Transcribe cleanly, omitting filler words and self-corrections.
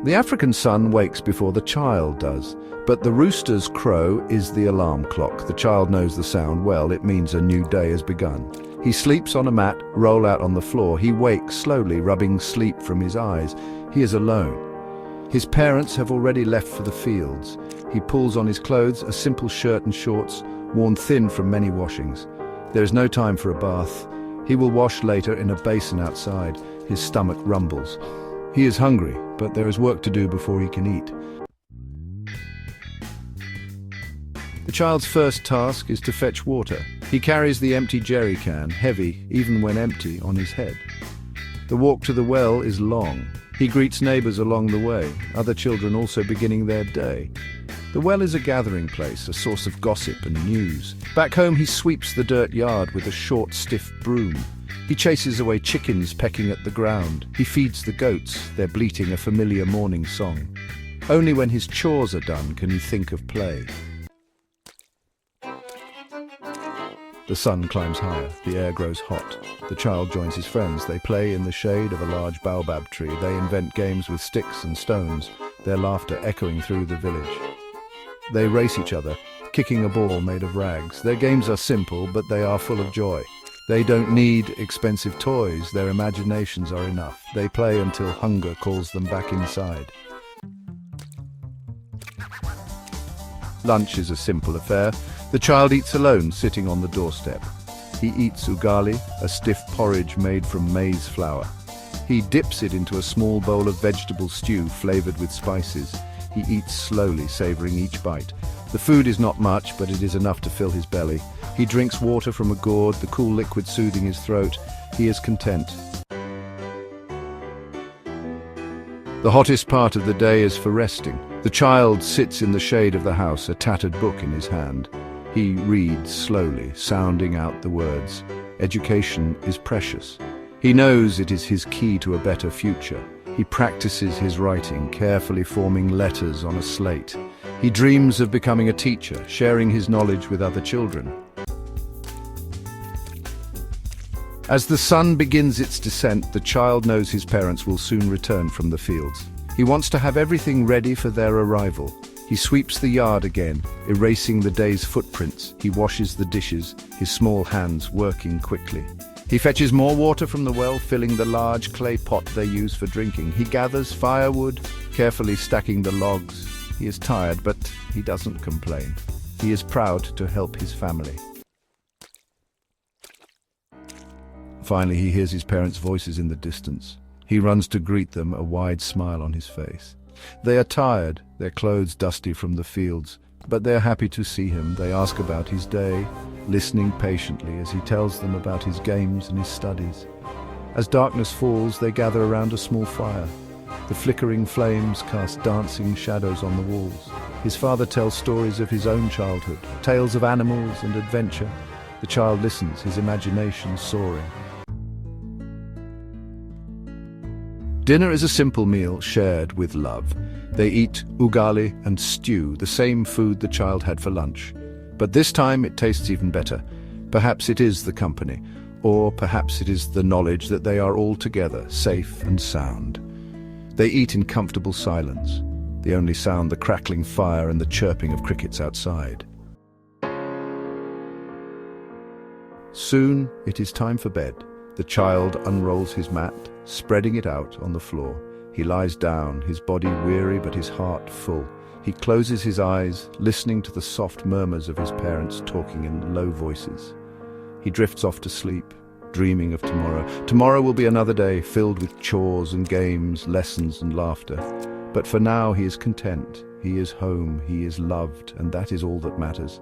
The African sun wakes before the child does, but the rooster's crow is the alarm clock. The child knows the sound well. It means a new day has begun. He sleeps on a mat, roll out on the floor. He wakes slowly, rubbing sleep from his eyes. He is alone. His parents have already left for the fields. He pulls on his clothes, a simple shirt and shorts, worn thin from many washings. There is no time for a bath. He will wash later in a basin outside. His stomach rumbles. He is hungry, but there is work to do before he can eat. The child's first task is to fetch water. He carries the empty jerry can, heavy, even when empty, on his head. The walk to the well is long. He greets neighbors along the way, other children also beginning their day. The well is a gathering place, a source of gossip and news. Back home he sweeps the dirt yard with a short, stiff broom. He chases away chickens pecking at the ground. He feeds the goats, they're bleating a familiar morning song. Only when his chores are done can he think of play. The sun climbs higher, the air grows hot. The child joins his friends. They play in the shade of a large baobab tree. They invent games with sticks and stones, their laughter echoing through the village. They race each other, kicking a ball made of rags. Their games are simple, but they are full of joy. They don't need expensive toys, their imaginations are enough. They play until hunger calls them back inside. Lunch is a simple affair. The child eats alone, sitting on the doorstep. He eats ugali, a stiff porridge made from maize flour. He dips it into a small bowl of vegetable stew flavored with spices. He eats slowly, savoring each bite. The food is not much, but it is enough to fill his belly. He drinks water from a gourd, the cool liquid soothing his throat. He is content. The hottest part of the day is for resting. The child sits in the shade of the house, a tattered book in his hand. He reads slowly, sounding out the words. Education is precious. He knows it is his key to a better future. He practices his writing, carefully forming letters on a slate. He dreams of becoming a teacher, sharing his knowledge with other children. As the sun begins its descent, the child knows his parents will soon return from the fields. He wants to have everything ready for their arrival. He sweeps the yard again, erasing the day's footprints. He washes the dishes, his small hands working quickly. He fetches more water from the well, filling the large clay pot they use for drinking. He gathers firewood, carefully stacking the logs. He is tired, but he doesn't complain. He is proud to help his family. Finally, he hears his parents' voices in the distance. He runs to greet them, a wide smile on his face. They are tired, their clothes dusty from the fields, but they are happy to see him. They ask about his day, listening patiently as he tells them about his games and his studies. As darkness falls, they gather around a small fire. The flickering flames cast dancing shadows on the walls. His father tells stories of his own childhood, tales of animals and adventure. The child listens, his imagination soaring. Dinner is a simple meal shared with love. They eat ugali and stew, the same food the child had for lunch. But this time it tastes even better. Perhaps it is the company, or perhaps it is the knowledge that they are all together, safe and sound. They eat in comfortable silence, the only sound the crackling fire and the chirping of crickets outside. Soon it is time for bed. The child unrolls his mat, spreading it out on the floor. He lies down, his body weary but his heart full. He closes his eyes, listening to the soft murmurs of his parents talking in low voices. He drifts off to sleep, dreaming of tomorrow. Tomorrow will be another day, filled with chores and games, lessons and laughter. But for now he is content. He is home, he is loved, and that is all that matters.